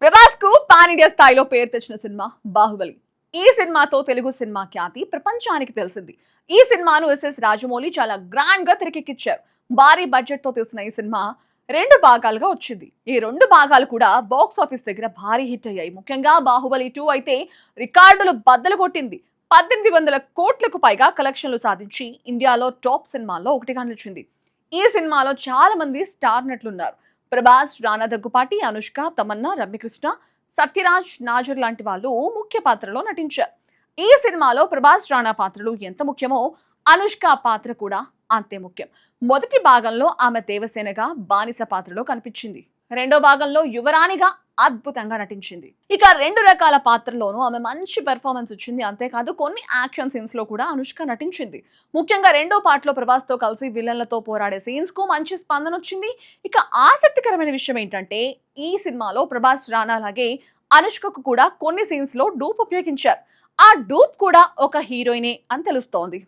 ప్రభాస్ కు pan India స్థాయిలో పేరు తెచ్చిన సినిమా బాహుబలి. ఈ సినిమాతో తెలుగు సినిమా ఖ్యాతి ప్రపంచానికి తెలిసింది. ఈ సినిమాను ఎస్ఎస్ రాజమౌళి చాలా గ్రాండ్ గా తెరకెక్కించారు. భారీ బడ్జెట్ తో తీసిన ఈ సినిమా 2 భాగాలుగా వచ్చింది. ఈ 2 భాగాలు కూడా బాక్స్ ఆఫీస్ దగ్గర భారీ హిట్ అయ్యాయి. ముఖ్యంగా బాహుబలి 2 అయితే రికార్డులు బద్దలు కొట్టింది. 1800 కోట్లకు పైగా కలెక్షన్లు సాధించి ఇండియాలో టాప్ సినిమాల్లో ఒకటిగా నిలిచింది. ఈ సినిమాలో చాలా మంది స్టార్ నటులున్నారు. ప్రభాస్, రానా దగ్గుపాటి, అనుష్క, తమన్నా, రమ్యకృష్ణ, సత్యరాజ్, నాజర్ లాంటి వాళ్ళు ముఖ్య పాత్రలో నటించారు. ఈ సినిమాలో ప్రభాస్, రానా పాత్రలు ఎంత ముఖ్యమో అనుష్క పాత్ర కూడా అంతే ముఖ్యం. మొదటి భాగంలో ఆమె దేవసేనగా బానిస పాత్రలో కనిపించింది. రెండో భాగంలో యువరాణిగా అద్భుతంగా నటించింది. ఇక 2 రకాల పాత్రల్లోనూ ఆమె మంచి పెర్ఫార్మెన్స్ ఇచ్చింది. అంతేకాదు కొన్ని యాక్షన్ సీన్స్ లో కూడా అనుష్క నటించింది. ముఖ్యంగా రెండో పార్ట్ లో ప్రభాస్ తో కలిసి విలన్లతో పోరాడే సీన్స్ కు మంచి స్పందన వచ్చింది. ఇక ఆసక్తికరమైన విషయం ఏంటంటే ఈ సినిమాలో ప్రభాస్, రానా అలాగే అనుష్కకు కూడా కొన్ని సీన్స్ లో డూప్ ఉపయోగించారు. ఆ డూప్ కూడా ఒక హీరోయినే అని తెలుస్తోంది.